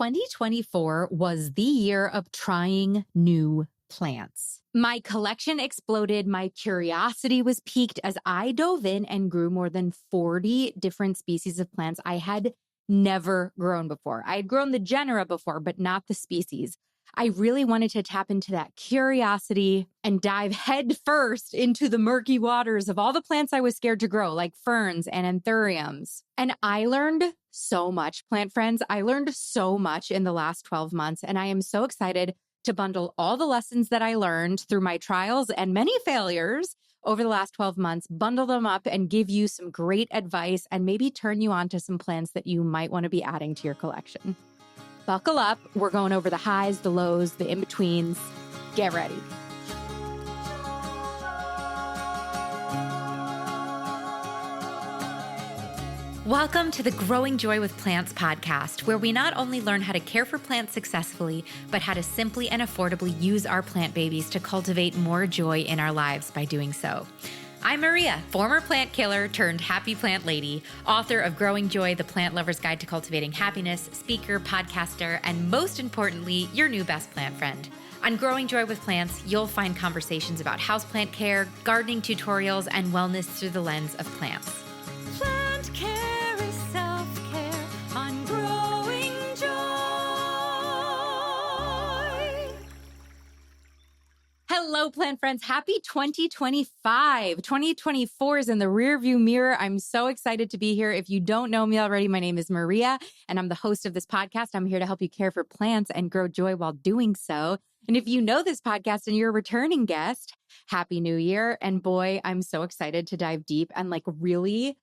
2024 was the year of trying new plants. My collection exploded. My curiosity was piqued as I dove in and grew more than 40 different species of plants I had never grown before. I had grown the genera before, but not the species. I really wanted to tap into that curiosity and dive head first into the murky waters of all the plants I was scared to grow, like ferns and anthuriums. And I learned so much, plant friends. I learned so much in the last 12 months, and I am so excited to bundle all the lessons that I learned through my trials and many failures over the last 12 months, bundle them up and give you some great advice and maybe turn you on to some plants that you might want to be adding to your collection. Buckle up. We're going over the highs, the lows, the in-betweens. Get ready. Welcome to the Growing Joy with Plants podcast, where we not only learn how to care for plants successfully, but how to simply and affordably use our plant babies to cultivate more joy in our lives by doing so. I'm Maria, former plant killer turned happy plant lady, author of Growing Joy, the Plant Lover's Guide to Cultivating Happiness, speaker, podcaster, and most importantly, your new best plant friend. On Growing Joy with Plants, you'll find conversations about houseplant care, gardening tutorials, and wellness through the lens of plants. Plant care is self-care on Growing Joy. Hello, plant friends. Happy 2025. 2024 is in the rearview mirror. I'm so excited to be here. If you don't know me already, my name is Maria, and I'm the host of this podcast. I'm here to help you care for plants and grow joy while doing so. And if you know this podcast and you're a returning guest, Happy New Year. And boy, I'm so excited to dive deep and really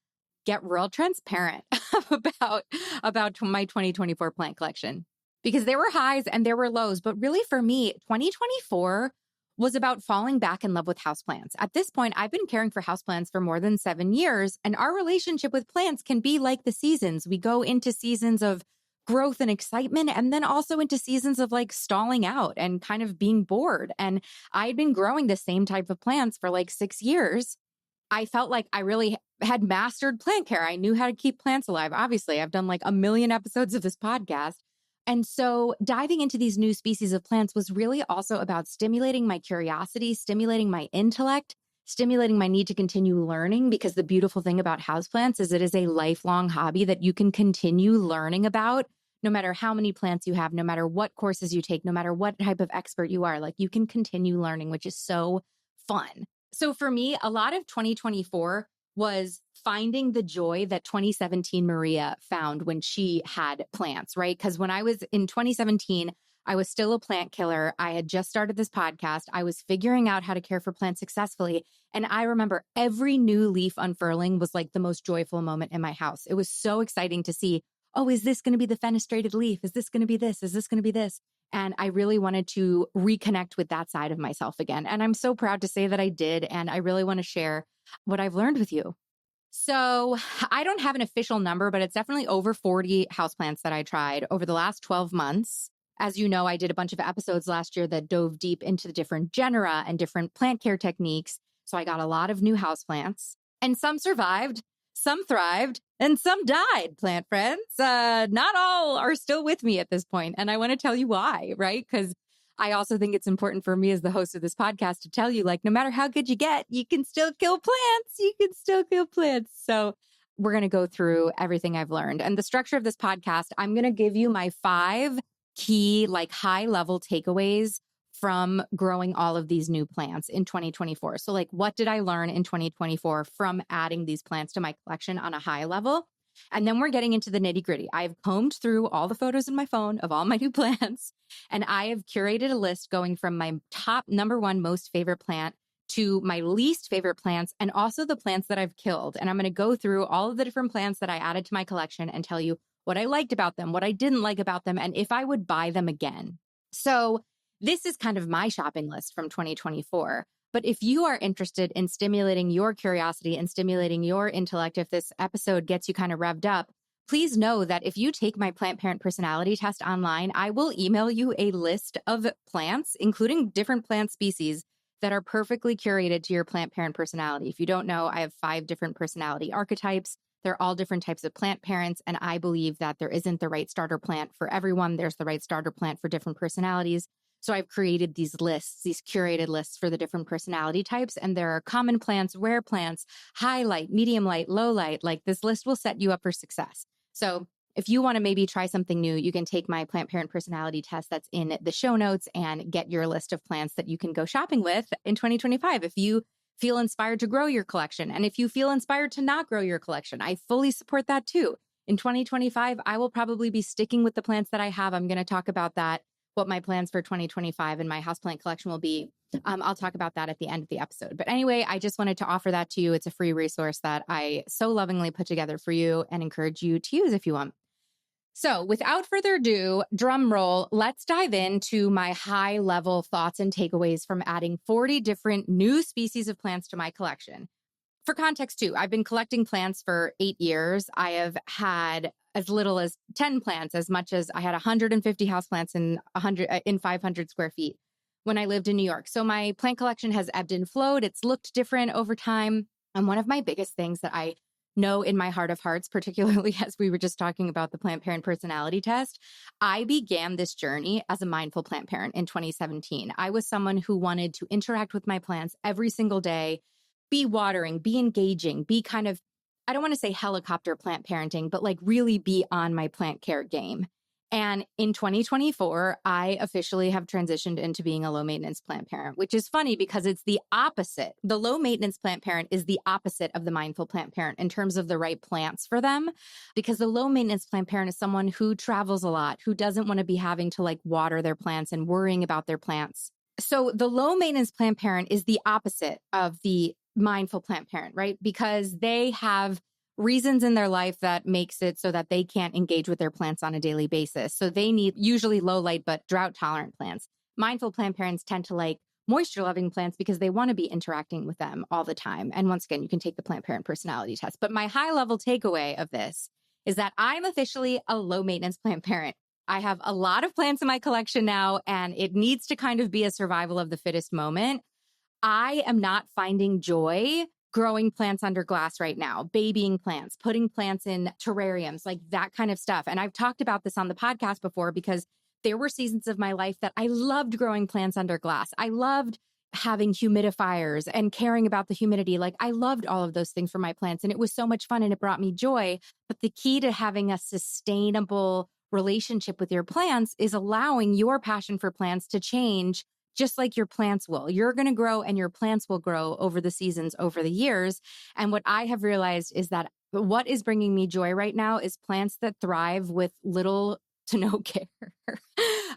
get real transparent about my 2024 plant collection. Because there were highs and there were lows, but really for me, 2024 was about falling back in love with houseplants. At this point, I've been caring for houseplants for more than 7 years, and our relationship with plants can be like the seasons. We go into seasons of growth and excitement, and then also into seasons of stalling out and kind of being bored. And I'd been growing the same type of plants for 6 years. I felt like I really had mastered plant care. I knew how to keep plants alive. Obviously, I've done 1 million episodes of this podcast. And so diving into these new species of plants was really also about stimulating my curiosity, stimulating my intellect, stimulating my need to continue learning, because the beautiful thing about houseplants is it is a lifelong hobby that you can continue learning about no matter how many plants you have, no matter what courses you take, no matter what type of expert you are. You can continue learning, which is so fun. So for me, a lot of 2024 was finding the joy that 2017 Maria found when she had plants, right? Because when I was in 2017, I was still a plant killer. I had just started this podcast. I was figuring out how to care for plants successfully. And I remember every new leaf unfurling was the most joyful moment in my house. It was so exciting to see, oh, is this going to be the fenestrated leaf? Is this going to be this? Is this going to be this? And I really wanted to reconnect with that side of myself again. And I'm so proud to say that I did. And I really want to share what I've learned with you. So I don't have an official number, but it's definitely over 40 houseplants that I tried over the last 12 months. As you know, I did a bunch of episodes last year that dove deep into the different genera and different plant care techniques. So I got a lot of new houseplants, and some survived, some thrived, and some died, plant friends. Not all are still with me at this point, and I want to tell you why, right? Because I also think it's important for me as the host of this podcast to tell you, no matter how good you get, you can still kill plants. You can still kill plants. So we're going to go through everything I've learned. And the structure of this podcast, I'm going to give you my 5 key, high-level takeaways from growing all of these new plants in 2024. So what did I learn in 2024 from adding these plants to my collection on a high level? And then we're getting into the nitty gritty. I've combed through all the photos in my phone of all my new plants, and I have curated a list going from my top number 1 most favorite plant to my least favorite plants, and also the plants that I've killed. And I'm going to go through all of the different plants that I added to my collection and tell you what I liked about them, what I didn't like about them, and if I would buy them again. So this is kind of my shopping list from 2024. But if you are interested in stimulating your curiosity and stimulating your intellect, if this episode gets you kind of revved up, please know that if you take my plant parent personality test online, I will email you a list of plants, including different plant species, that are perfectly curated to your plant parent personality. If you don't know, I have 5 different personality archetypes. They're all different types of plant parents. And I believe that there isn't the right starter plant for everyone. There's the right starter plant for different personalities. So I've created these lists, these curated lists for the different personality types. And there are common plants, rare plants, high light, medium light, low light. Like this list will set you up for success. So if you want to maybe try something new, you can take my plant parent personality test that's in the show notes and get your list of plants that you can go shopping with in 2025. If you feel inspired to grow your collection, and if you feel inspired to not grow your collection, I fully support that too. In 2025, I will probably be sticking with the plants that I have. I'm going to talk about that, what my plans for 2025 and my houseplant collection will be. I'll talk about that at the end of the episode. But anyway, I just wanted to offer that to you. It's a free resource that I so lovingly put together for you and encourage you to use if you want. So without further ado, drum roll, let's dive into my high level thoughts and takeaways from adding 40 different new species of plants to my collection. For context too, I've been collecting plants for 8 years. I have had as little as 10 plants, as much as I had 150 houseplants in 500 square feet when I lived in New York. So my plant collection has ebbed and flowed. It's looked different over time. And one of my biggest things that I know in my heart of hearts, particularly as we were just talking about the plant parent personality test, I began this journey as a mindful plant parent in 2017. I was someone who wanted to interact with my plants every single day, be watering, be engaging, be kind of, I don't want to say helicopter plant parenting, but like really be on my plant care game. And in 2024, I officially have transitioned into being a low maintenance plant parent, which is funny because it's the opposite. The low maintenance plant parent is the opposite of the mindful plant parent in terms of the right plants for them, because the low maintenance plant parent is someone who travels a lot, who doesn't want to be having to like water their plants and worrying about their plants. So the low maintenance plant parent is the opposite of the mindful plant parent, right? Because they have reasons in their life that makes it so that they can't engage with their plants on a daily basis. So they need usually low light, but drought tolerant plants. Mindful plant parents tend to like moisture loving plants because they want to be interacting with them all the time. And once again, you can take the plant parent personality test. But my high level takeaway of this is that I'm officially a low maintenance plant parent. I have a lot of plants in my collection now, and it needs to kind of be a survival of the fittest moment. I am not finding joy growing plants under glass right now, babying plants, putting plants in terrariums, like that kind of stuff. And I've talked about this on the podcast before because there were seasons of my life that I loved growing plants under glass. I loved having humidifiers and caring about the humidity. Like I loved all of those things for my plants, and it was so much fun and it brought me joy. But the key to having a sustainable relationship with your plants is allowing your passion for plants to change just like your plants will. You're going to grow and your plants will grow over the seasons, over the years. And what I have realized is that what is bringing me joy right now is plants that thrive with little to no care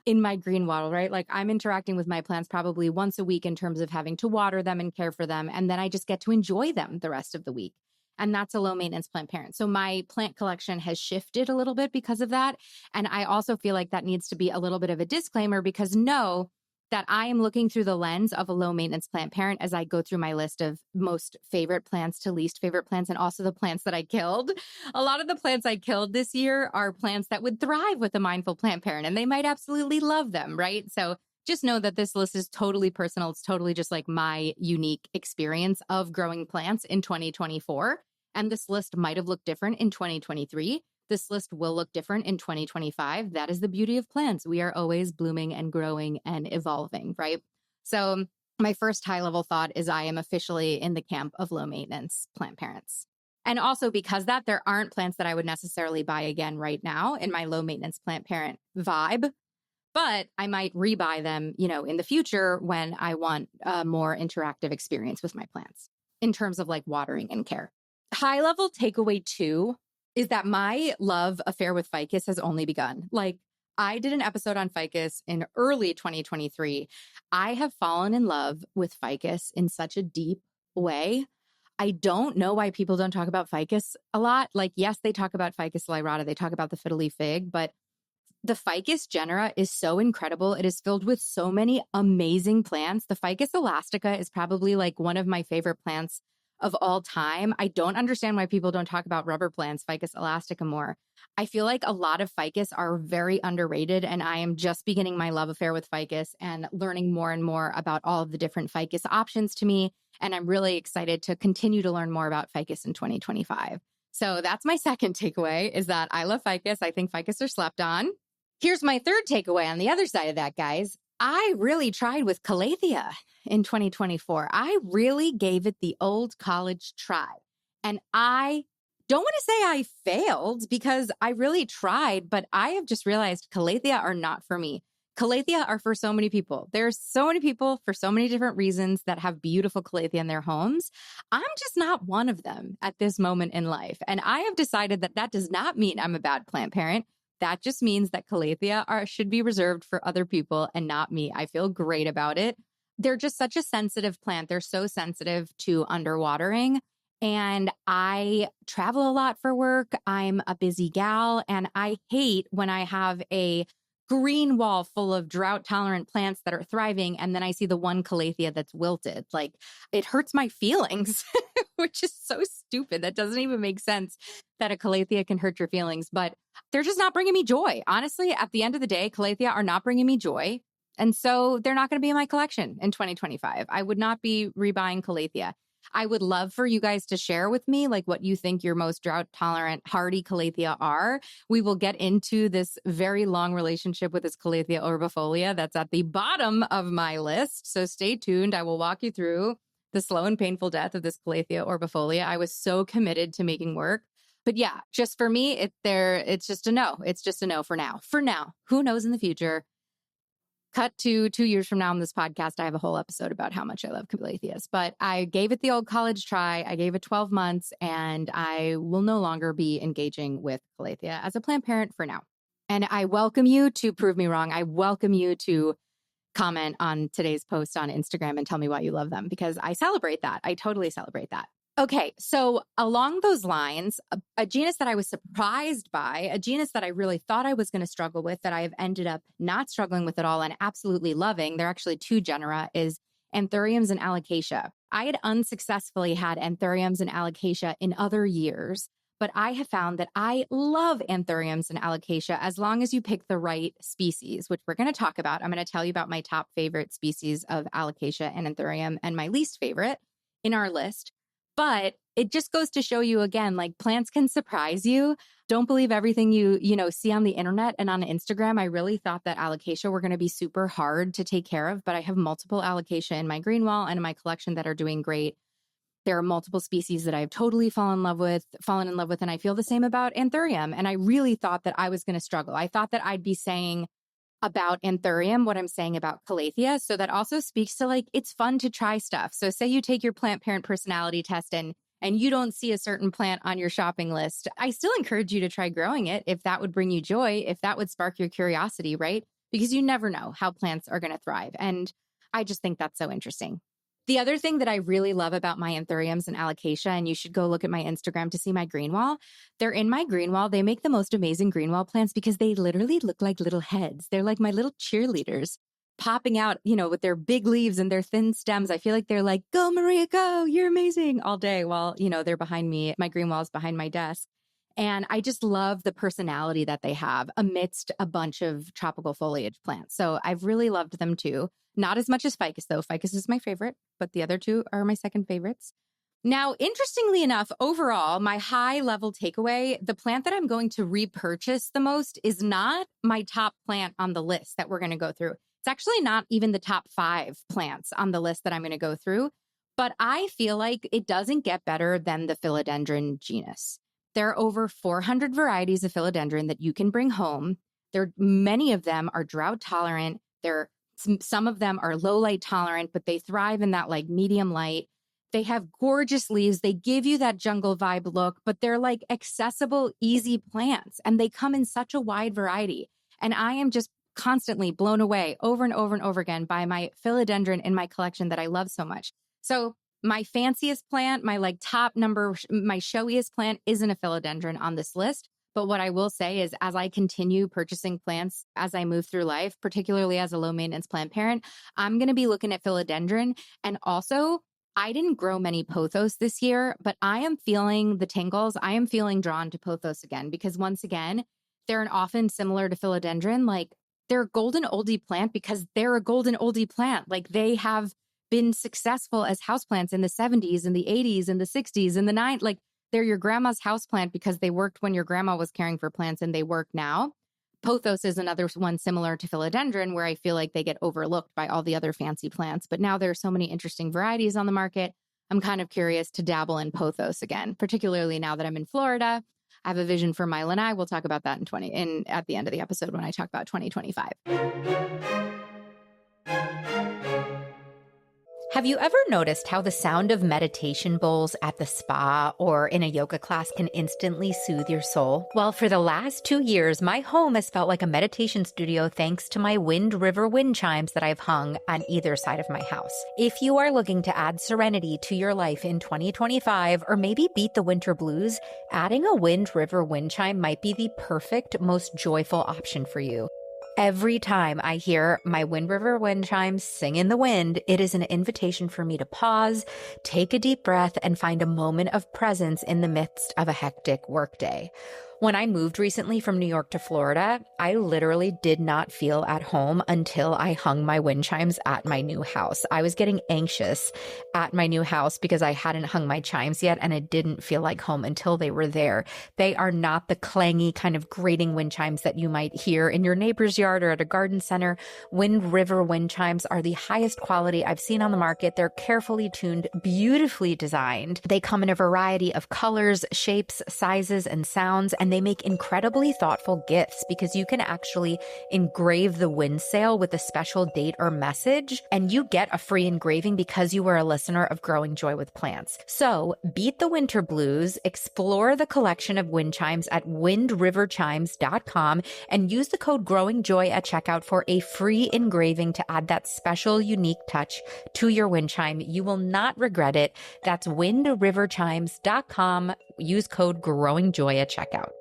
in my green wattle, right? Like I'm interacting with my plants probably once a week in terms of having to water them and care for them. And then I just get to enjoy them the rest of the week. And that's a low maintenance plant parent. So my plant collection has shifted a little bit because of that. And I also feel like that needs to be a little bit of a disclaimer because know that I am looking through the lens of a low maintenance plant parent as I go through my list of most favorite plants to least favorite plants and also the plants that I killed. A lot of the plants I killed this year are plants that would thrive with a mindful plant parent and they might absolutely love them, right? So just know that this list is totally personal. It's totally just like my unique experience of growing plants in 2024. And this list might have looked different in 2023. This list will look different in 2025. That is the beauty of plants. We are always blooming and growing and evolving, right? So my first high level thought is I am officially in the camp of low maintenance plant parents. And also because that there aren't plants that I would necessarily buy again right now in my low maintenance plant parent vibe, but I might rebuy them, in the future when I want a more interactive experience with my plants in terms of like watering and care. High level takeaway 2 is that my love affair with Ficus has only begun. Like I did an episode on Ficus in early 2023. I have fallen in love with Ficus in such a deep way. I don't know why people don't talk about Ficus a lot. Like, yes, they talk about Ficus lyrata. They talk about the fiddle leaf fig, but the Ficus genera is so incredible. It is filled with so many amazing plants. The Ficus elastica is probably like one of my favorite plants of all time. I don't understand why people don't talk about rubber plants, Ficus elastica, more. I feel like a lot of Ficus are very underrated, and I am just beginning my love affair with Ficus and learning more and more about all of the different Ficus options to me. And I'm really excited to continue to learn more about Ficus in 2025. So that's my second takeaway, is that I love ficus. I think ficus are slept on. Here's my third takeaway on the other side of that, guys. I really tried with Calathea in 2024. I really gave it the old college try. And I don't want to say I failed, because I really tried, but I have just realized Calathea are not for me. Calathea are for so many people. There's so many people for so many different reasons that have beautiful Calathea in their homes. I'm just not one of them at this moment in life. And I have decided that that does not mean I'm a bad plant parent. That just means that Calathea should be reserved for other people and not me. I feel great about it. They're just such a sensitive plant. They're so sensitive to underwatering. And I travel a lot for work. I'm a busy gal, and I hate when I have a green wall full of drought tolerant plants that are thriving, and then I see the one Calathea that's wilted. Like, it hurts my feelings, which is so stupid. That doesn't even make sense that a Calathea can hurt your feelings, but they're just not bringing me joy. Honestly, at the end of the day, Calathea are not bringing me joy. And so they're not going to be in my collection in 2025. I would not be rebuying Calathea. I would love for you guys to share with me like what you think your most drought tolerant hardy Calathea are. We will get into this very long relationship with this Calathea orbifolia that's at the bottom of my list. So stay tuned. I will walk you through the slow and painful death of this Calathea orbifolia. I was so committed to making work. But yeah, just for me, it's just a no. It's just a no for now. For now, who knows in the future? Cut to 2 years from now on this podcast, I have a whole episode about how much I love Calatheas. But I gave it the old college try. I gave it 12 months, and I will no longer be engaging with Calathea as a plant parent for now. And I welcome you to prove me wrong. I welcome you to comment on today's post on Instagram and tell me why you love them, because I celebrate that. I totally celebrate that. Okay, so along those lines, a genus that I was surprised by, a genus that I really thought I was going to struggle with, that I have ended up not struggling with at all and absolutely loving, there are actually two genera, is Anthuriums and Alocasia. I had unsuccessfully had Anthuriums and Alocasia in other years, but I have found that I love Anthuriums and Alocasia as long as you pick the right species, which we're going to talk about. I'm going to tell you about my top favorite species of Alocasia and Anthurium and my least favorite in our list. But it just goes to show you again, like, plants can surprise you. Don't believe everything you see on the internet and on Instagram. I really thought that Alocasia were going to be super hard to take care of, but I have multiple Alocasia in my green wall and in my collection that are doing great. There are multiple species that I've totally fallen in love with, and I feel the same about Anthurium. And I really thought that I was going to struggle. I thought that I'd be saying about Anthurium what I'm saying about Calathea. So that also speaks to, like, it's fun to try stuff. So say you take your plant parent personality test and you don't see a certain plant on your shopping list. I still encourage you to try growing it if that would bring you joy, if that would spark your curiosity, right? Because you never know how plants are going to thrive. And I just think that's so interesting. The other thing that I really love about my Anthuriums and Alocasia, and you should go look at my Instagram to see my green wall. They're in my green wall. They make the most amazing green wall plants because they literally look like little heads. They're like my little cheerleaders popping out, with their big leaves and their thin stems. I feel like they're like, go Maria, go, you're amazing all day while, they're behind me. My green wall is behind my desk. And I just love the personality that they have amidst a bunch of tropical foliage plants. So I've really loved them too. Not as much as ficus, though. Ficus is my favorite, but the other two are my second favorites. Now, interestingly enough, overall, my high-level takeaway, the plant that I'm going to repurchase the most is not my top plant on the list that we're going to go through. It's actually not even the top 5 plants on the list that I'm going to go through, but I feel like it doesn't get better than the philodendron genus. There are over 400 varieties of philodendron that you can bring home. Many of them are drought tolerant. Some of them are low light tolerant, but they thrive in that like medium light. They have gorgeous leaves. They give you that jungle vibe look, but they're like accessible, easy plants. And they come in such a wide variety. And I am just constantly blown away over and over and over again by my philodendron in my collection that I love so much. So my fanciest plant, my like top number, my showiest plant isn't a philodendron on this list. But what I will say is, as I continue purchasing plants as I move through life, particularly as a low maintenance plant parent, I'm going to be looking at philodendron. And also, I didn't grow many pothos this year, but I am feeling the tingles. I am feeling drawn to pothos again, because once again, they're often similar to philodendron. Like, they're a golden oldie plant because they're a golden oldie plant. Like, they have been successful as houseplants in the 70s and the 80s and the 60s and the 90s. Like, they're your grandma's houseplant because they worked when your grandma was caring for plants and they work now. Pothos is another one similar to philodendron where I feel like they get overlooked by all the other fancy plants. But now there are so many interesting varieties on the market. I'm kind of curious to dabble in pothos again, particularly now that I'm in Florida. I have a vision for my lanai. We'll talk about that at the end of the episode when I talk about 2025. Have you ever noticed how the sound of meditation bowls at the spa or in a yoga class can instantly soothe your soul? Well, for the last 2 years, my home has felt like a meditation studio thanks to my Wind River wind chimes that I've hung on either side of my house. If you are looking to add serenity to your life in 2025 or maybe beat the winter blues, adding a Wind River wind chime might be the perfect, most joyful option for you. Every time I hear my Wind River wind chimes sing in the wind, it is an invitation for me to pause, take a deep breath, and find a moment of presence in the midst of a hectic workday. When I moved recently from New York to Florida, I literally did not feel at home until I hung my wind chimes at my new house. I was getting anxious at my new house because I hadn't hung my chimes yet, and it didn't feel like home until they were there. They are not the clangy kind of grating wind chimes that you might hear in your neighbor's yard or at a garden center. Wind River wind chimes are the highest quality I've seen on the market. They're carefully tuned, beautifully designed. They come in a variety of colors, shapes, sizes, and sounds, and they make incredibly thoughtful gifts because you can actually engrave the wind sail with a special date or message, and you get a free engraving because you were a listener of Growing Joy with Plants. So beat the winter blues, explore the collection of wind chimes at windriverchimes.com, and use the code Growing Joy at checkout for a free engraving to add that special, unique touch to your wind chime. You will not regret it. That's windriverchimes.com. Use code Growing Joy at checkout.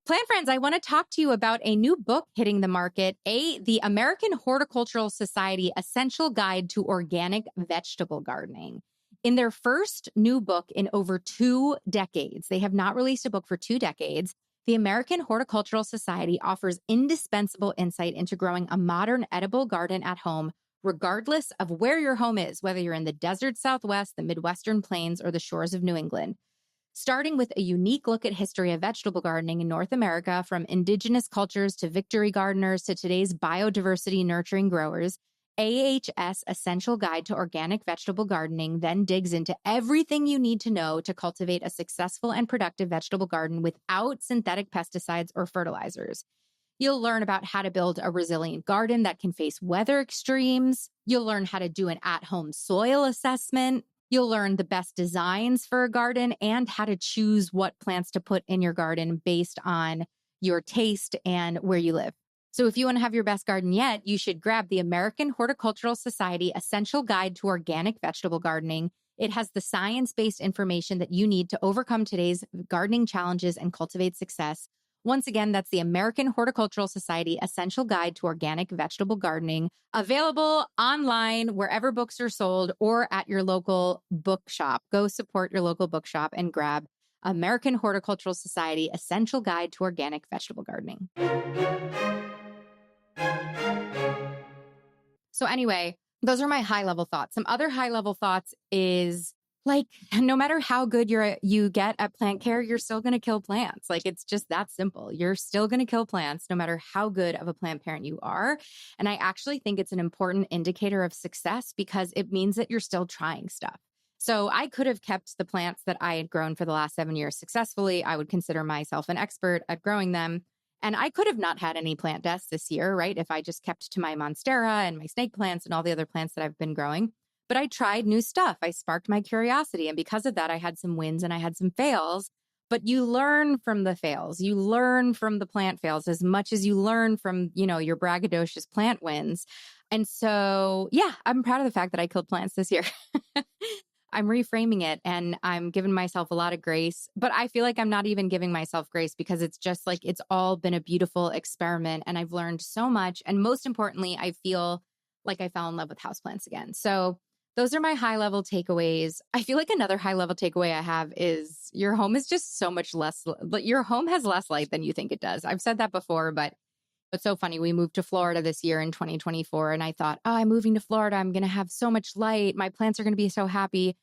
Plant friends, I want to talk to you about a new book hitting the market, the American Horticultural Society Essential Guide to Organic Vegetable Gardening. In their first new book in over 2 decades, they have not released a book for 2 decades, the American Horticultural Society offers indispensable insight into growing a modern edible garden at home, regardless of where your home is, whether you're in the desert Southwest, the Midwestern plains, or the shores of New England. Starting with a unique look at history of vegetable gardening in North America, from indigenous cultures to victory gardeners to today's biodiversity nurturing growers, AHS Essential Guide to Organic Vegetable Gardening then digs into everything you need to know to cultivate a successful and productive vegetable garden without synthetic pesticides or fertilizers. You'll learn about how to build a resilient garden that can face weather extremes. You'll learn how to do an at-home soil assessment. You'll learn the best designs for a garden and how to choose what plants to put in your garden based on your taste and where you live. So if you want to have your best garden yet, you should grab the American Horticultural Society Essential Guide to Organic Vegetable Gardening. It has the science-based information that you need to overcome today's gardening challenges and cultivate success. Once again, that's the American Horticultural Society Essential Guide to Organic Vegetable Gardening, available online wherever books are sold or at your local bookshop. Go support your local bookshop and grab American Horticultural Society Essential Guide to Organic Vegetable Gardening. So anyway, those are my high-level thoughts. Some other high-level thoughts is, like, no matter how good you get at plant care, you're still going to kill plants. Like, it's just that simple. You're still going to kill plants no matter how good of a plant parent you are. And I actually think it's an important indicator of success because it means that you're still trying stuff. So I could have kept the plants that I had grown for the last 7 years successfully. I would consider myself an expert at growing them. And I could have not had any plant deaths this year, right? If I just kept to my monstera and my snake plants and all the other plants that I've been growing. But I tried new stuff. I sparked my curiosity. And because of that, I had some wins and I had some fails. But you learn from the fails. You learn from the plant fails as much as you learn from, your braggadocious plant wins. And so, yeah, I'm proud of the fact that I killed plants this year. I'm reframing it and I'm giving myself a lot of grace, but I feel like I'm not even giving myself grace because it's just like, it's all been a beautiful experiment and I've learned so much. And most importantly, I feel like I fell in love with houseplants again. So those are my high level takeaways. I feel like another high level takeaway I have is your home is just so much less, your home has less light than you think it does. I've said that before, but It's so funny. We moved to Florida this year in 2024, and I thought, oh, I'm moving to Florida. I'm going to have so much light. My plants are going to be so happy.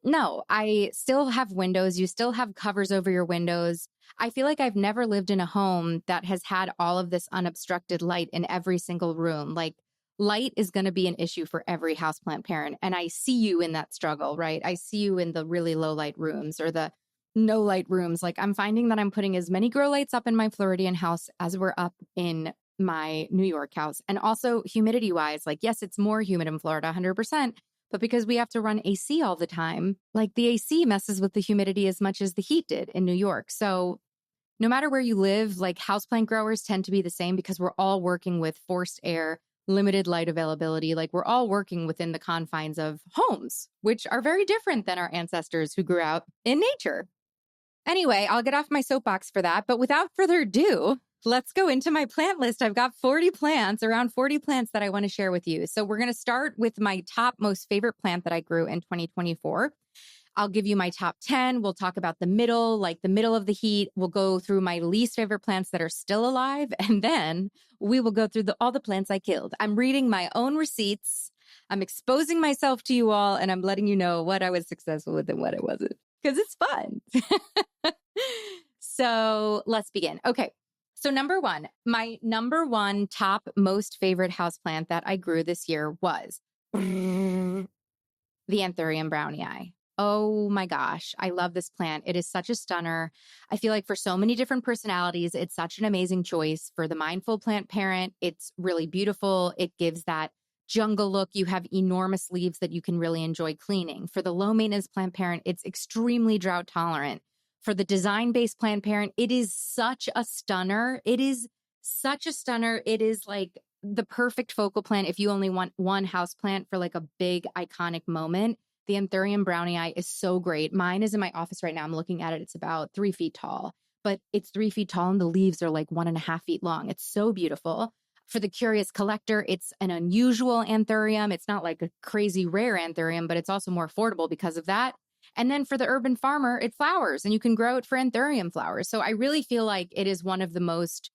No, I still have windows. You still have covers over your windows. I feel like I've never lived in a home that has had all of this unobstructed light in every single room. Like, light is going to be an issue for every houseplant parent. And I see you in that struggle, right? I see you in the really low light rooms or the no light rooms. Like, I'm finding that I'm putting as many grow lights up in my Floridian house as we're up in my New York house. And also humidity wise, like, yes, it's more humid in Florida, 100%. But because we have to run AC all the time, like the AC messes with the humidity as much as the heat did in New York. So no matter where you live, like houseplant growers tend to be the same because we're all working with forced air, limited light availability. Like we're all working within the confines of homes, which are very different than our ancestors who grew out in nature. Anyway, I'll get off my soapbox for that. But without further ado, let's go into my plant list. I've got around 40 plants that I want to share with you. So we're going to start with my top most favorite plant that I grew in 2024. I'll give you my top 10. We'll talk about the middle of the heat. We'll go through my least favorite plants that are still alive. And then we will go through all the plants I killed. I'm reading my own receipts. I'm exposing myself to you all, and I'm letting you know what I was successful with and what I wasn't, because it's fun. So let's begin. Okay. So my number one top most favorite houseplant that I grew this year was the Anthurium brownii. Oh my gosh, I love this plant. It is such a stunner. I feel like for so many different personalities, it's such an amazing choice. For the mindful plant parent, it's really beautiful. It gives that jungle look. You have enormous leaves that you can really enjoy cleaning. For the low maintenance plant parent, it's extremely drought tolerant. For the design-based plant parent, it is such a stunner. It is like the perfect focal plant if you only want one house plant for like a big iconic moment. The Anthurium brownii is so great. Mine is in my office right now. I'm looking at it. It's about 3 feet tall, but it's 3 feet tall and the leaves are like 1.5 feet long. It's so beautiful. For the curious collector, it's an unusual Anthurium. It's not like a crazy rare Anthurium, but it's also more affordable because of that. And then for the urban farmer, it flowers and you can grow it for Anthurium flowers. So I really feel like it is one of the most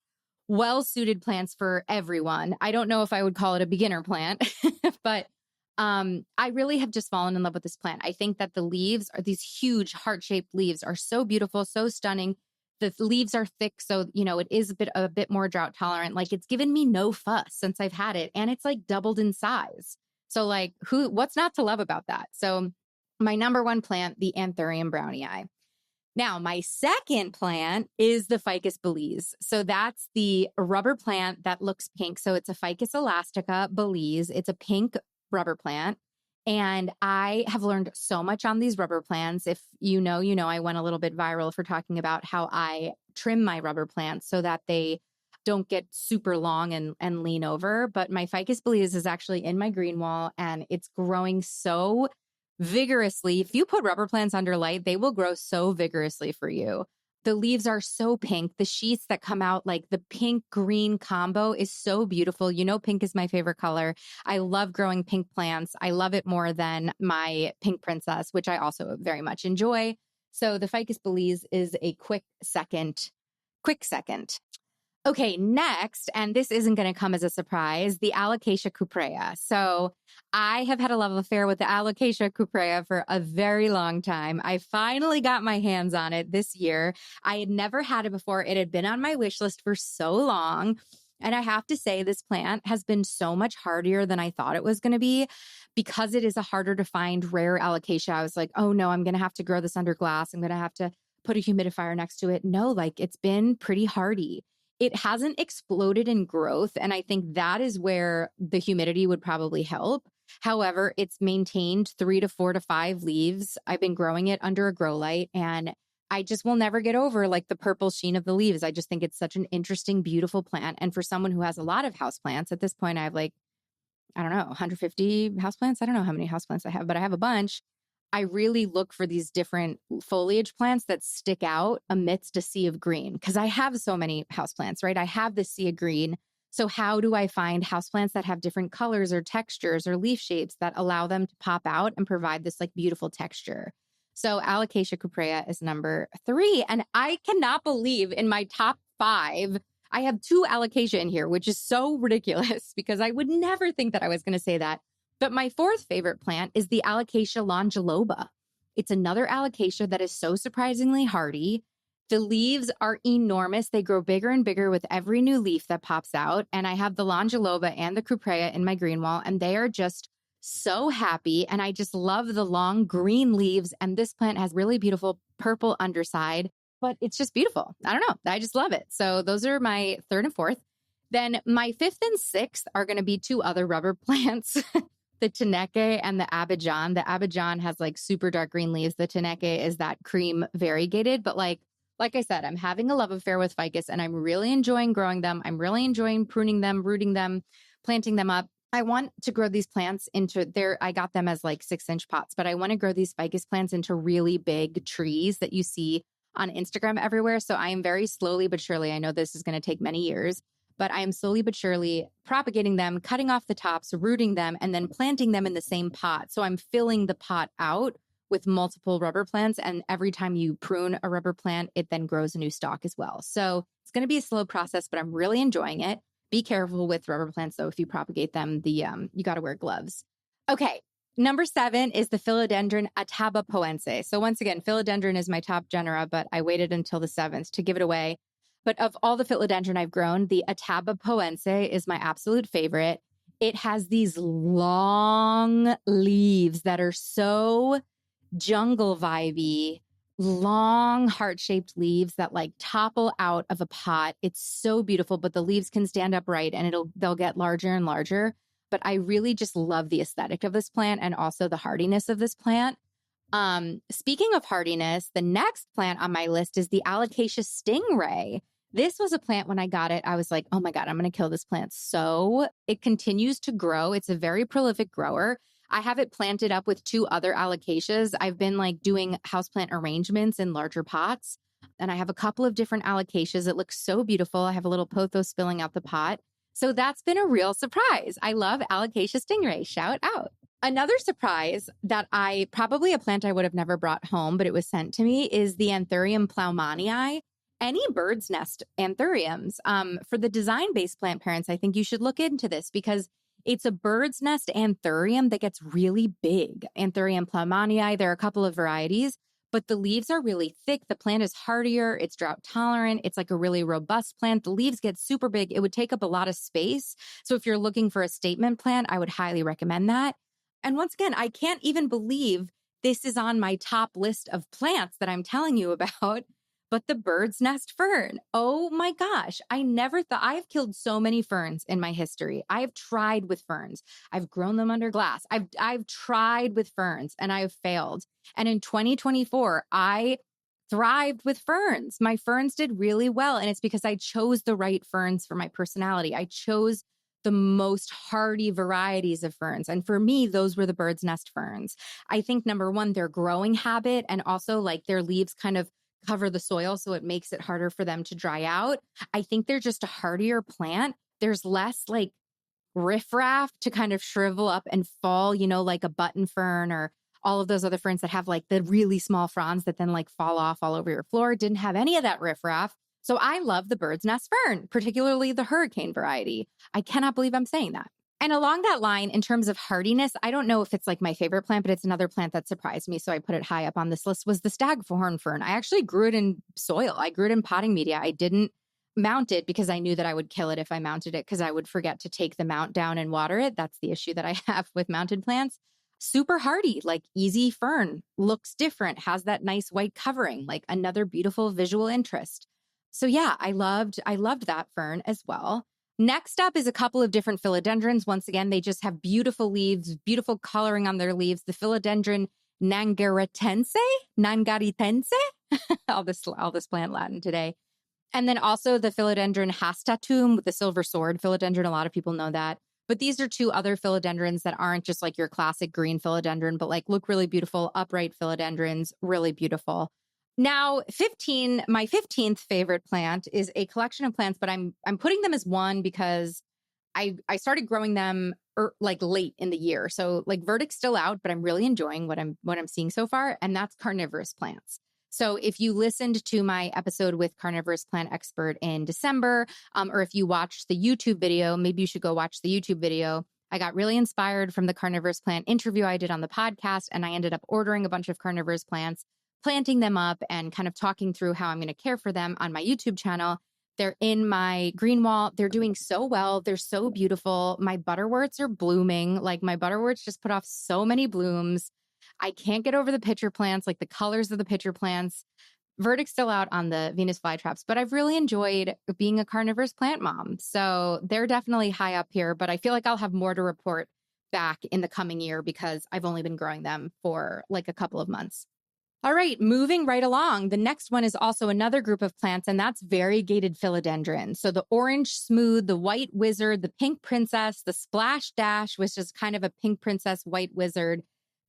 well-suited plants for everyone. I don't know if I would call it a beginner plant, but I really have just fallen in love with this plant. I think that the leaves are these huge heart-shaped leaves are so beautiful, so stunning. The leaves are thick, so, it is a bit more drought tolerant. Like it's given me no fuss since I've had it. And it's like doubled in size. So like what's not to love about that? So my number one plant, the Anthurium brownii. Now, my second plant is the Ficus Belize. So that's the rubber plant that looks pink. So it's a Ficus elastica Belize. It's a pink rubber plant. And I have learned so much on these rubber plants. If you know, I went a little bit viral for talking about how I trim my rubber plants so that they don't get super long and lean over. But my Ficus Belize is actually in my green wall and it's growing so vigorously. If you put rubber plants under light, they will grow so vigorously for you. The leaves are so pink. The sheaths that come out, like the pink-green combo is so beautiful. Pink is my favorite color. I love growing pink plants. I love it more than my pink princess, which I also very much enjoy. So the Ficus Belize is a quick second. Okay, next, and this isn't going to come as a surprise, the Alocasia cuprea. So I have had a love affair with the Alocasia cuprea for a very long time. I finally got my hands on it this year. I had never had it before. It had been on my wish list for so long. And I have to say, this plant has been so much hardier than I thought it was going to be because it is a harder to find rare Alocasia. I was like, oh no, I'm going to have to grow this under glass. I'm going to have to put a humidifier next to it. No, like it's been pretty hardy. It hasn't exploded in growth, and I think that is where the humidity would probably help. However, it's maintained 3 to 4 to 5 leaves. I've been growing it under a grow light, and I just will never get over like the purple sheen of the leaves. I just think it's such an interesting, beautiful plant. And for someone who has a lot of houseplants, at this point, I have 150 houseplants. I don't know how many houseplants I have, but I have a bunch. I really look for these different foliage plants that stick out amidst a sea of green because I have so many houseplants, right? I have this sea of green. So how do I find houseplants that have different colors or textures or leaf shapes that allow them to pop out and provide this like beautiful texture? So Alocasia cuprea is number 3. And I cannot believe in my top 5 I have 2 alocasia in here, which is so ridiculous because I would never think that I was going to say that. But my 4th favorite plant is the Alocasia longiloba. It's another alocasia that is so surprisingly hardy. The leaves are enormous. They grow bigger and bigger with every new leaf that pops out. And I have the longiloba and the cuprea in my green wall, and they are just so happy. And I just love the long green leaves. And this plant has really beautiful purple underside, but it's just beautiful. I don't know. I just love it. So those are my 3rd and 4th. Then my 5th and 6th are going to be 2 other rubber plants. The Teneke and the Abidjan. The Abidjan has like super dark green leaves. The Teneke is that cream variegated. But like I said, I'm having a love affair with ficus and I'm really enjoying growing them. I'm really enjoying pruning them, rooting them, planting them up. I want to grow these plants into I got them as like 6-inch pots, but I want to grow these ficus plants into really big trees that you see on Instagram everywhere. So I am very slowly but surely, I know this is going to take many years, but I am slowly but surely propagating them, cutting off the tops, rooting them, and then planting them in the same pot. So I'm filling the pot out with multiple rubber plants. And every time you prune a rubber plant, it then grows a new stalk as well. So it's going to be a slow process, but I'm really enjoying it. Be careful with rubber plants, though. If you propagate them, you got to wear gloves. Okay. Number 7 is the philodendron atabapoense. So once again, philodendron is my top genera, but I waited until the 7th to give it away. But of all the philodendron I've grown, the atabapoense is my absolute favorite. It has these long leaves that are so jungle vibey, long heart-shaped leaves that like topple out of a pot. It's so beautiful, but the leaves can stand upright and they'll get larger and larger. But I really just love the aesthetic of this plant and also the hardiness of this plant. Speaking of hardiness, the next plant on my list is the Alocasia stingray. This was a plant when I got it, I was like, oh my God, I'm going to kill this plant. So it continues to grow. It's a very prolific grower. I have it planted up with 2 other alocasias. I've been like doing houseplant arrangements in larger pots. And I have a couple of different alocasias. It looks so beautiful. I have a little pothos filling out the pot. So that's been a real surprise. I love Alocasia stingray. Shout out. Another surprise that probably a plant I would have never brought home, but it was sent to me, is the Anthurium ploumanii. Any bird's nest anthuriums. For the design-based plant parents, I think you should look into this because it's a bird's nest anthurium that gets really big. Anthurium ploumanii, there are a couple of varieties, but the leaves are really thick. The plant is hardier. It's drought tolerant. It's like a really robust plant. The leaves get super big. It would take up a lot of space. So if you're looking for a statement plant, I would highly recommend that. And once again, I can't even believe this is on my top list of plants that I'm telling you about. But the bird's nest fern. Oh my gosh. I never thought. I've killed so many ferns in my history. I've tried with ferns. I've grown them under glass. I've tried with ferns and I have failed. And in 2024, I thrived with ferns. My ferns did really well. And it's because I chose the right ferns for my personality. I chose the most hardy varieties of ferns. And for me, those were the bird's nest ferns. I think number 1, their growing habit and also like their leaves kind of cover the soil, so it makes it harder for them to dry out. I think they're just a hardier plant. There's less like riffraff to kind of shrivel up and fall, like a button fern or all of those other ferns that have like the really small fronds that then like fall off all over your floor. Didn't have any of that riffraff. So I love the bird's nest fern, particularly the hurricane variety. I cannot believe I'm saying that. And along that line, in terms of hardiness, I don't know if it's like my favorite plant, but it's another plant that surprised me. So I put it high up on this list, was the staghorn fern. I actually grew it in soil. I grew it in potting media. I didn't mount it because I knew that I would kill it if I mounted it because I would forget to take the mount down and water it. That's the issue that I have with mounted plants. Super hardy, like easy fern, looks different, has that nice white covering, like another beautiful visual interest. So yeah, I loved that fern as well. Next up is a couple of different philodendrons. Once again, they just have beautiful leaves, beautiful coloring on their leaves. The philodendron nangaritense. all this plant Latin today. And then also the philodendron hastatum with the silver sword philodendron. A lot of people know that. But these are 2 other philodendrons that aren't just like your classic green philodendron, but like look really beautiful, upright philodendrons, really beautiful. Now, my 15th favorite plant is a collection of plants, but I'm putting them as one because I started growing them like late in the year. So like verdict's still out, but I'm really enjoying what I'm seeing so far. And that's carnivorous plants. So if you listened to my episode with carnivorous plant expert in December, or if you watched the YouTube video, maybe you should go watch the YouTube video. I got really inspired from the carnivorous plant interview I did on the podcast, and I ended up ordering a bunch of carnivorous plants, planting them up, and kind of talking through how I'm going to care for them on my YouTube channel. They're in my green wall. They're doing so well. They're so beautiful. My butterworts are blooming. Like my butterworts just put off so many blooms. I can't get over the pitcher plants, like the colors of the pitcher plants. Verdict's still out on the Venus flytraps, but I've really enjoyed being a carnivorous plant mom. So they're definitely high up here, but I feel like I'll have more to report back in the coming year because I've only been growing them for like a couple of months. All right, moving right along. The next one is also another group of plants, and that's variegated philodendrons. So the orange smooth, the white wizard, the pink princess, the splash dash, which is kind of a pink princess, white wizard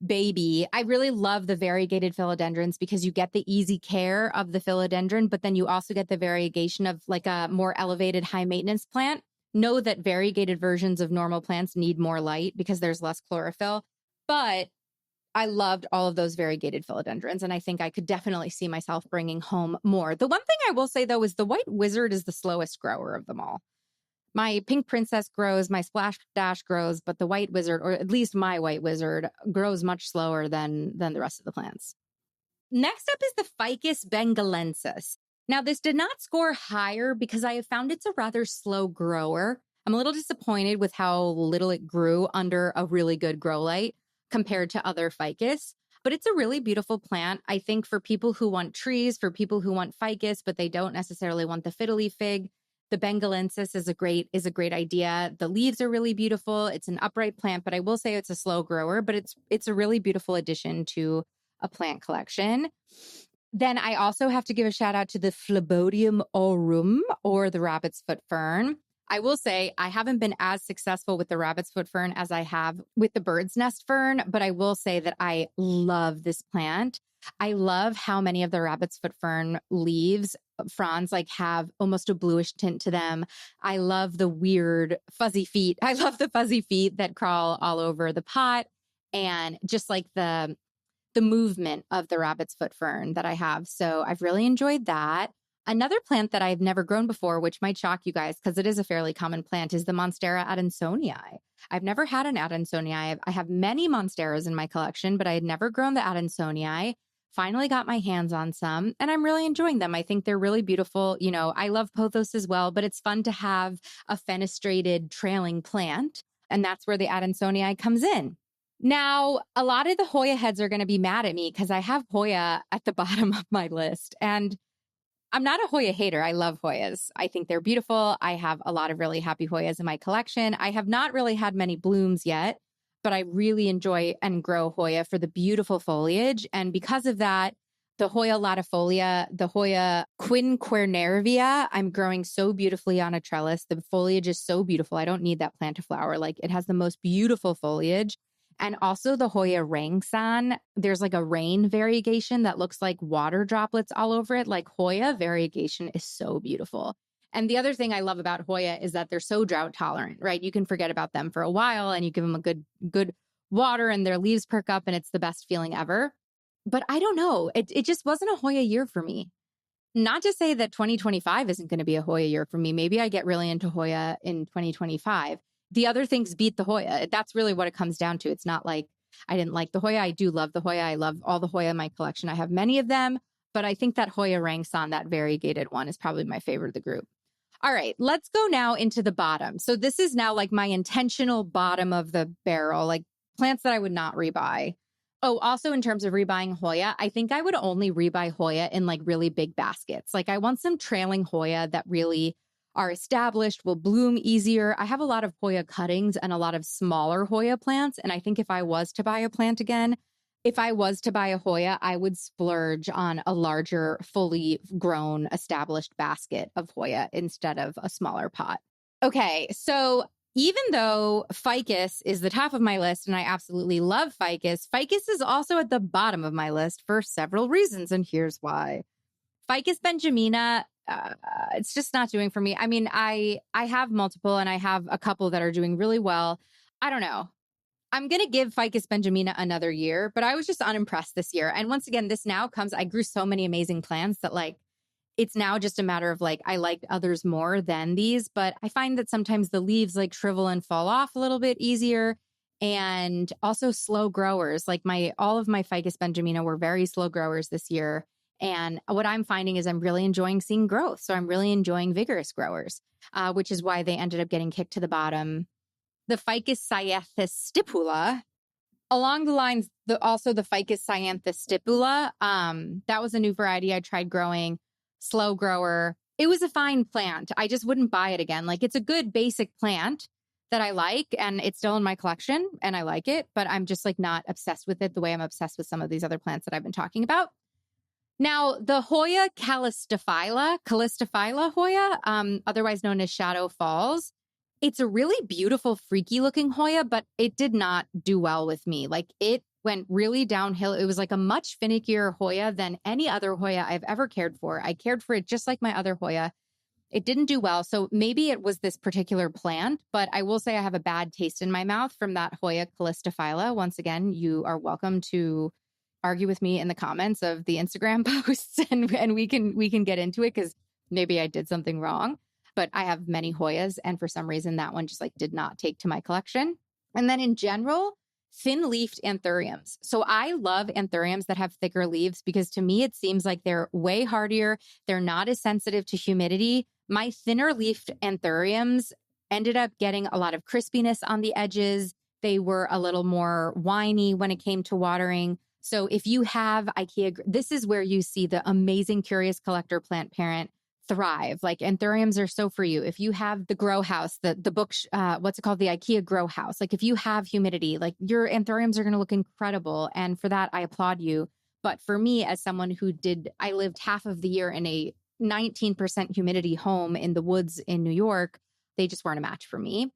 baby. I really love the variegated philodendrons because you get the easy care of the philodendron, but then you also get the variegation of like a more elevated high maintenance plant. Know that variegated versions of normal plants need more light because there's less chlorophyll, but I loved all of those variegated philodendrons, and I think I could definitely see myself bringing home more. The one thing I will say, though, is the white wizard is the slowest grower of them all. My pink princess grows, my splash dash grows, but the white wizard, or at least my white wizard, grows much slower than the rest of the plants. Next up is the Ficus bengalensis. Now, this did not score higher because I have found it's a rather slow grower. I'm a little disappointed with how little it grew under a really good grow light compared to other ficus, but it's a really beautiful plant. I think for people who want trees, for people who want ficus, but they don't necessarily want the fiddle leaf fig, the bengalensis is a great idea. The leaves are really beautiful. It's an upright plant, but I will say it's a slow grower, but it's a really beautiful addition to a plant collection. Then I also have to give a shout out to the Phlebodium aurum, or the rabbit's foot fern. I will say I haven't been as successful with the rabbit's foot fern as I have with the bird's nest fern, but I will say that I love this plant. I love how many of the rabbit's foot fern leaves, fronds, like have almost a bluish tint to them. I love the weird fuzzy feet. I love the fuzzy feet that crawl all over the pot, and just like the movement of the rabbit's foot fern that I have. So I've really enjoyed that. Another plant that I've never grown before, which might shock you guys because it is a fairly common plant, is the Monstera adansonii. I've never had an adansonii. I have many monsteras in my collection, but I had never grown the adansonii. Finally got my hands on some, and I'm really enjoying them. I think they're really beautiful. You know, I love pothos as well, but it's fun to have a fenestrated trailing plant, and that's where the adansonii comes in. Now, a lot of the Hoya heads are going to be mad at me because I have Hoya at the bottom of my list, and I'm not a Hoya hater. I love Hoyas. I think they're beautiful. I have a lot of really happy Hoyas in my collection. I have not really had many blooms yet, but I really enjoy and grow Hoya for the beautiful foliage. And because of that, the Hoya latifolia, the Hoya quinquernervia, I'm growing so beautifully on a trellis. The foliage is so beautiful. I don't need that plant to flower. Like, it has the most beautiful foliage. And also the Hoya rangsan, there's like a rain variegation that looks like water droplets all over it. Like, Hoya variegation is so beautiful. And the other thing I love about Hoya is that they're so drought tolerant, right? You can forget about them for a while and you give them a good water and their leaves perk up and it's the best feeling ever. But I don't know. It just wasn't a Hoya year for me. Not to say that 2025 isn't going to be a Hoya year for me. Maybe I get really into Hoya in 2025. The other things beat the Hoya. That's really what it comes down to. It's not like I didn't like the Hoya. I do love the Hoya. I love all the Hoya in my collection. I have many of them, but I think that Hoya rangsan, that variegated one, is probably my favorite of the group. All right, let's go now into the bottom. So this is now like my intentional bottom of the barrel, like plants that I would not rebuy. Oh, also in terms of rebuying Hoya, I think I would only rebuy Hoya in like really big baskets. Like, I want some trailing Hoya that really are established, will bloom easier. I have a lot of Hoya cuttings and a lot of smaller Hoya plants. And I think if I was to buy a plant again, if I was to buy a Hoya, I would splurge on a larger, fully grown, established basket of Hoya instead of a smaller pot. Okay, so even though Ficus is the top of my list and I absolutely love Ficus, Ficus is also at the bottom of my list for several reasons, and here's why. Ficus benjamina, it's just not doing for me. I mean, I have multiple and I have a couple that are doing really well. I don't know. I'm going to give Ficus benjamina another year, but I was just unimpressed this year. And once again, this now comes, I grew so many amazing plants that like, it's now just a matter of like, I like others more than these, but I find that sometimes the leaves like shrivel and fall off a little bit easier. And also slow growers, like all of my Ficus benjamina were very slow growers this year. And what I'm finding is I'm really enjoying seeing growth. So I'm really enjoying vigorous growers, which is why they ended up getting kicked to the bottom. The Ficus cyanthus stipula, along the lines, also the Ficus cyanthus stipula, that was a new variety I tried growing, slow grower. It was a fine plant. I just wouldn't buy it again. Like it's a good basic plant that I like, and it's still in my collection and I like it, but I'm just like not obsessed with it the way I'm obsessed with some of these other plants that I've been talking about. Now, the Hoya calistophylla Hoya, otherwise known as Shadow Falls, it's a really beautiful, freaky looking Hoya, but it did not do well with me. Like it went really downhill. It was like a much finickier Hoya than any other Hoya I've ever cared for. I cared for it just like my other Hoya. It didn't do well. So maybe it was this particular plant, but I will say I have a bad taste in my mouth from that Hoya calistophylla. Once again, you are welcome to argue with me in the comments of the Instagram posts and we can get into it because maybe I did something wrong. But I have many Hoyas, and for some reason that one just like did not take to my collection. And then in general, thin-leafed anthuriums. So I love anthuriums that have thicker leaves because to me it seems like they're way hardier. They're not as sensitive to humidity. My thinner-leafed anthuriums ended up getting a lot of crispiness on the edges. They were a little more whiny when it came to watering. So if you have IKEA, this is where you see the amazing Curious Collector plant parent thrive. Like anthuriums are so for you. If you have the grow house, the book, what's it called? The IKEA grow house. Like if you have humidity, like your anthuriums are going to look incredible. And for that, I applaud you. But for me, as someone I lived half of the year in a 19% humidity home in the woods in New York, they just weren't a match for me.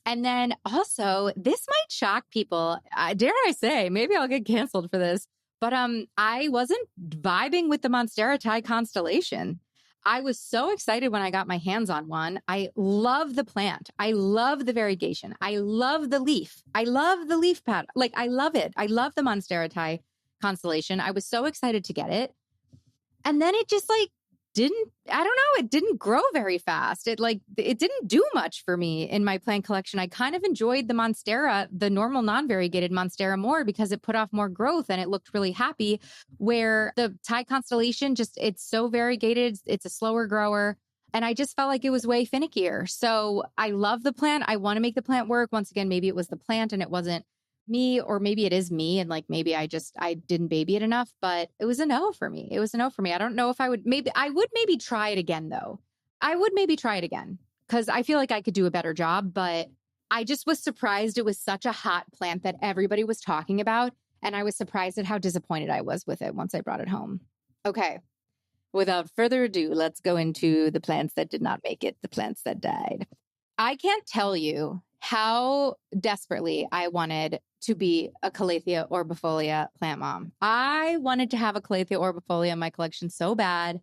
And then also, this might shock people. Dare I say, maybe I'll get canceled for this, but I wasn't vibing with the Monstera constellation. I was so excited when I got my hands on one. I love the plant. I love the variegation. I love the leaf. I love the leaf pattern. Like, I love it. I love the Monstera constellation. I was so excited to get it. And then it just like it didn't grow very fast. It didn't do much for me in my plant collection. I kind of enjoyed the Monstera, the normal non-variegated Monstera more because it put off more growth and it looked really happy, where the Thai constellation it's so variegated. It's a slower grower. And I just felt like it was way finickier. So I love the plant. I want to make the plant work. Once again, maybe it was the plant and it wasn't me, or maybe it is me and like maybe I didn't baby it enough, but it was a no for me. I don't know if I would maybe try it again though. I would maybe try it again because I feel like I could do a better job, but I just was surprised it was such a hot plant that everybody was talking about. And I was surprised at how disappointed I was with it once I brought it home. Okay. Without further ado, let's go into the plants that did not make it, the plants that died. I can't tell you how desperately I wanted to be a Calathea orbifolia plant mom. I wanted to have a Calathea orbifolia in my collection so bad.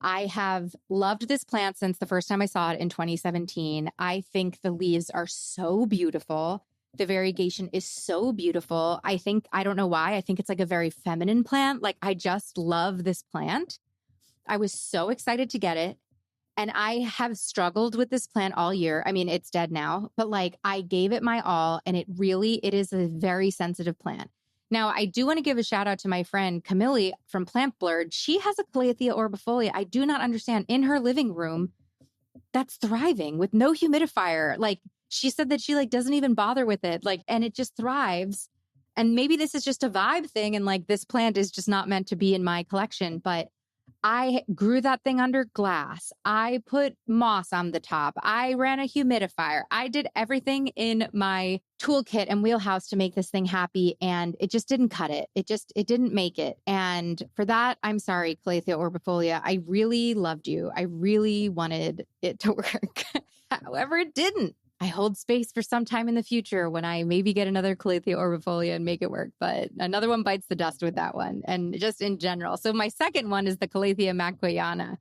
I have loved this plant since the first time I saw it in 2017. I think the leaves are so beautiful. The variegation is so beautiful. I don't know why. I think it's like a very feminine plant. Like I just love this plant. I was so excited to get it. And I have struggled with this plant all year. I mean, it's dead now, but like I gave it my all and it is a very sensitive plant. Now, I do want to give a shout out to my friend Camille from Plant Blurred. She has a Calathea orbifolia. I do not understand, in her living room that's thriving with no humidifier. Like she said that she like doesn't even bother with it. Like, and it just thrives. And maybe this is just a vibe thing. And like this plant is just not meant to be in my collection, but I grew that thing under glass. I put moss on the top. I ran a humidifier. I did everything in my toolkit and wheelhouse to make this thing happy. And it just didn't cut it. It didn't make it. And for that, I'm sorry, Calathea orbifolia. I really loved you. I really wanted it to work. However, it didn't. I hold space for some time in the future when I maybe get another Calathea orbifolia and make it work. But another one bites the dust with that one. And just in general. So my second one is the Calathea macquayana.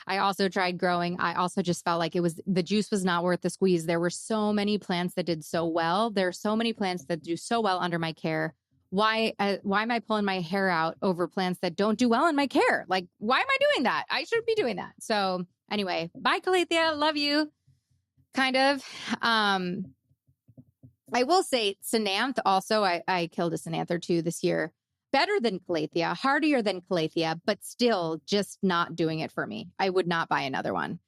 I also tried growing. I also just felt like the juice was not worth the squeeze. There were so many plants that did so well. There are so many plants that do so well under my care. Why am I pulling my hair out over plants that don't do well in my care? Like, why am I doing that? I shouldn't be doing that. So anyway, bye Calathea. Love you. Kind of. I will say Synanth also, I killed a Synanth or two this year. Better than Calathea, hardier than Calathea, but still just not doing it for me. I would not buy another one,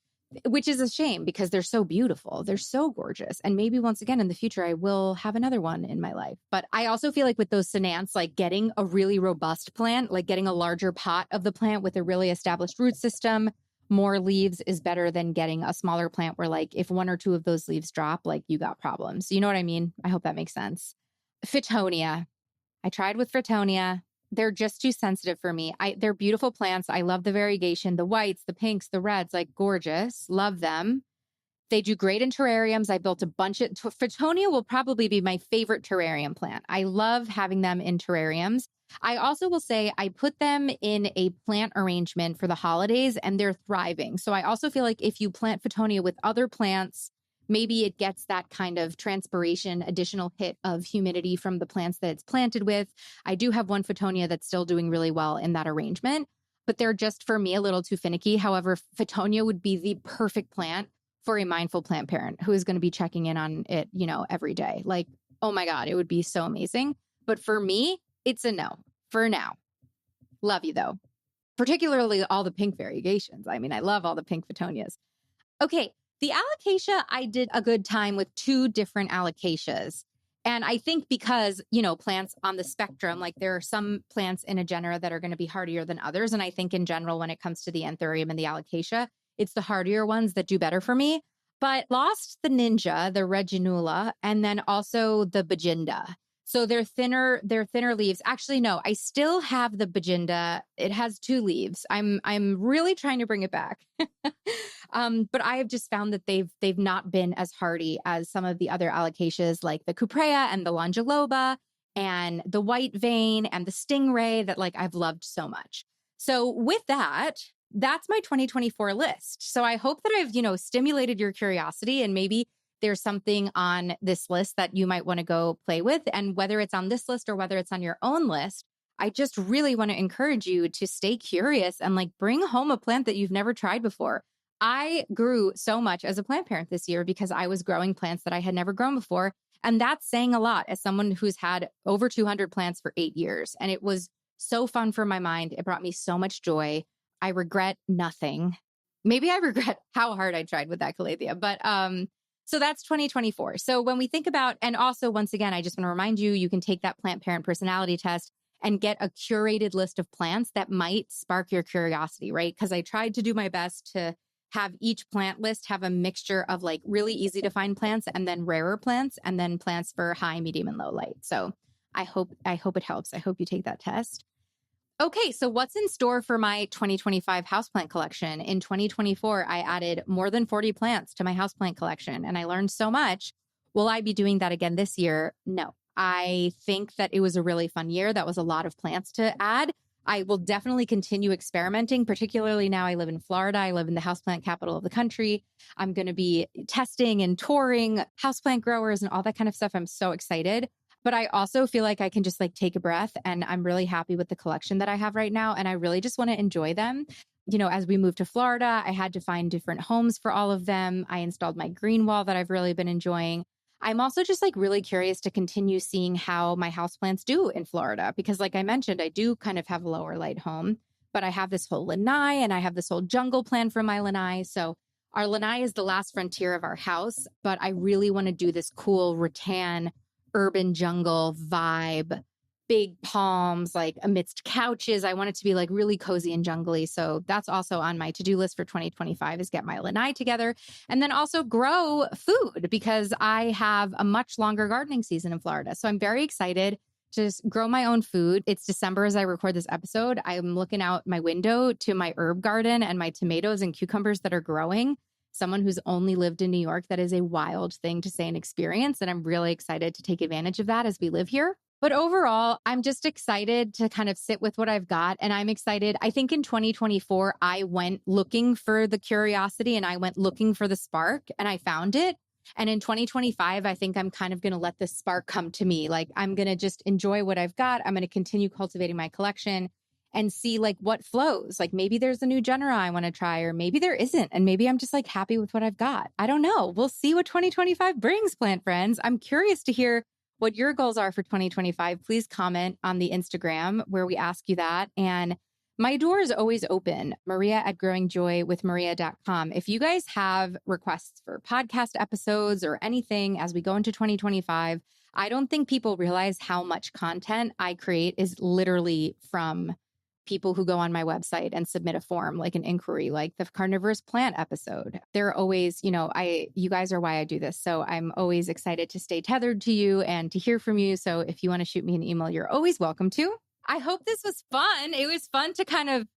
which is a shame because they're so beautiful. They're so gorgeous. And maybe once again in the future, I will have another one in my life. But I also feel like with those Synanths, like getting a really robust plant, like getting a larger pot of the plant with a really established root system, more leaves is better than getting a smaller plant where like if one or two of those leaves drop, like you got problems. You know what I mean? I hope that makes sense. Fittonia. I tried with Fittonia. They're just too sensitive for me. They're beautiful plants. I love the variegation, the whites, the pinks, the reds, like gorgeous. Love them. They do great in terrariums. I built a bunch of Fittonia will probably be my favorite terrarium plant. I love having them in terrariums. I also will say I put them in a plant arrangement for the holidays and they're thriving. So I also feel like if you plant Fittonia with other plants, maybe it gets that kind of transpiration, additional hit of humidity from the plants that it's planted with. I do have one Fittonia that's still doing really well in that arrangement, but they're just for me a little too finicky. However, Fittonia would be the perfect plant for a mindful plant parent who is going to be checking in on it, every day. Like, oh my God, it would be so amazing. But for me, it's a no for now. Love you though. Particularly all the pink variegations. I mean, I love all the pink Fittonias. Okay. The alocasia, I did a good time with 2 different alocasias. And I think because, plants on the spectrum, like there are some plants in a genera that are going to be hardier than others. And I think in general, when it comes to the Anthurium and the alocasia, it's the hardier ones that do better for me. But lost the ninja, the reginula, and then also the bajinda. So they're thinner leaves. Actually, no, I still have the bajinda. It has 2 leaves. I'm really trying to bring it back. But I have just found that they've not been as hardy as some of the other alocasias like the cuprea and the longiloba and the white vein and the stingray that like I've loved so much. So with that, that's my 2024 list. So I hope that I've, stimulated your curiosity and maybe there's something on this list that you might want to go play with. And whether it's on this list or whether it's on your own list, I just really want to encourage you to stay curious and like bring home a plant that you've never tried before. I grew so much as a plant parent this year because I was growing plants that I had never grown before. And that's saying a lot as someone who's had over 200 plants for 8 years. And it was so fun for my mind. It brought me so much joy. I regret nothing. Maybe I regret how hard I tried with that Calathea, but so that's 2024. So when we think about, and also once again, I just want to remind you, you can take that plant parent personality test and get a curated list of plants that might spark your curiosity, right? Because I tried to do my best to have each plant list have a mixture of like really easy to find plants and then rarer plants and then plants for high, medium, and low light. So I hope it helps. I hope you take that test. Okay, so what's in store for my 2025 houseplant collection? In 2024, I added more than 40 plants to my houseplant collection, and I learned so much. Will I be doing that again this year? No. I think that it was a really fun year. That was a lot of plants to add. I will definitely continue experimenting, particularly now I live in Florida. I live in the houseplant capital of the country. I'm going to be testing and touring houseplant growers and all that kind of stuff. I'm so excited. But I also feel like I can just like take a breath and I'm really happy with the collection that I have right now. And I really just want to enjoy them. As we moved to Florida, I had to find different homes for all of them. I installed my green wall that I've really been enjoying. I'm also just like really curious to continue seeing how my houseplants do in Florida, because like I mentioned, I do kind of have a lower light home, but I have this whole lanai and I have this whole jungle plan for my lanai. So our lanai is the last frontier of our house, but I really want to do this cool rattan urban jungle vibe, big palms, like amidst couches. I want it to be like really cozy and jungly. So that's also on my to-do list for 2025 is get my lanai together and then also grow food because I have a much longer gardening season in Florida. So I'm very excited to just grow my own food. It's December as I record this episode. I'm looking out my window to my herb garden and my tomatoes and cucumbers that are growing. Someone who's only lived in New York, that is a wild thing to say and experience. And I'm really excited to take advantage of that as we live here. But overall, I'm just excited to kind of sit with what I've got. And I'm excited. I think in 2024, I went looking for the curiosity and I went looking for the spark and I found it. And in 2025, I think I'm kind of going to let the spark come to me. Like I'm going to just enjoy what I've got. I'm going to continue cultivating my collection and see like what flows. Like maybe there's a new genera I want to try, or maybe there isn't. And maybe I'm just like happy with what I've got. I don't know. We'll see what 2025 brings, plant friends. I'm curious to hear what your goals are for 2025. Please comment on the Instagram where we ask you that. And my door is always open, maria@growingjoywithmaria.com. If you guys have requests for podcast episodes or anything as we go into 2025, I don't think people realize how much content I create is literally from people who go on my website and submit a form, like an inquiry, like the carnivorous plant episode. They're always, you guys are why I do this. So I'm always excited to stay tethered to you and to hear from you. So if you want to shoot me an email, you're always welcome to. I hope this was fun. It was fun to kind of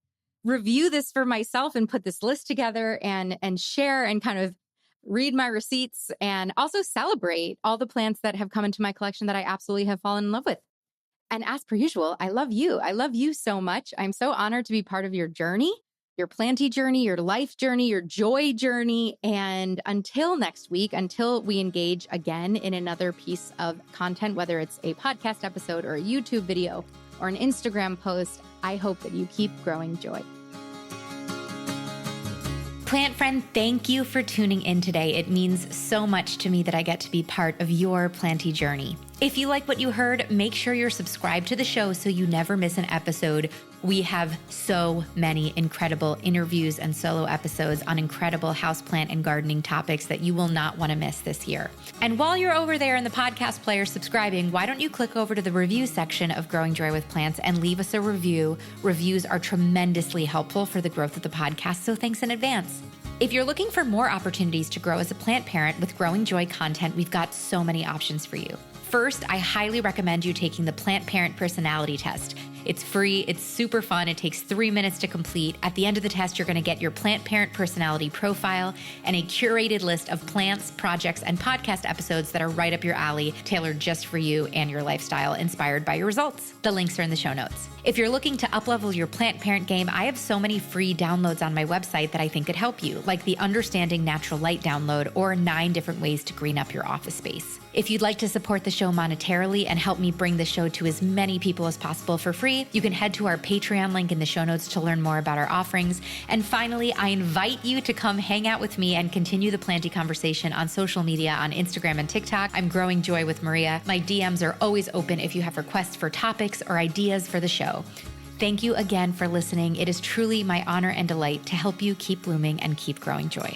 review this for myself and put this list together and share and kind of read my receipts and also celebrate all the plants that have come into my collection that I absolutely have fallen in love with. And as per usual, I love you. I love you so much. I'm so honored to be part of your journey, your planty journey, your life journey, your joy journey. And until next week, until we engage again in another piece of content, whether it's a podcast episode or a YouTube video or an Instagram post, I hope that you keep growing joy. Plant friend, thank you for tuning in today. It means so much to me that I get to be part of your planty journey. If you like what you heard, make sure you're subscribed to the show so you never miss an episode. We have so many incredible interviews and solo episodes on incredible houseplant and gardening topics that you will not want to miss this year. And while you're over there in the podcast player subscribing, why don't you click over to the review section of Growing Joy with Plants and leave us a review. Reviews are tremendously helpful for the growth of the podcast, so thanks in advance. If you're looking for more opportunities to grow as a plant parent with Growing Joy content, we've got so many options for you. First, I highly recommend you taking the Plant Parent Personality Test. It's free, it's super fun, it takes 3 minutes to complete. At the end of the test, you're gonna get your plant parent personality profile and a curated list of plants, projects, and podcast episodes that are right up your alley, tailored just for you and your lifestyle, inspired by your results. The links are in the show notes. If you're looking to uplevel your plant parent game, I have so many free downloads on my website that I think could help you, like the Understanding Natural Light download or 9 different ways to green up your office space. If you'd like to support the show monetarily and help me bring the show to as many people as possible for free, you can head to our Patreon link in the show notes to learn more about our offerings. And finally, I invite you to come hang out with me and continue the planty conversation on social media on Instagram and TikTok. I'm Growing Joy with Maria. My DMs are always open if you have requests for topics or ideas for the show. Thank you again for listening. It is truly my honor and delight to help you keep blooming and keep growing joy.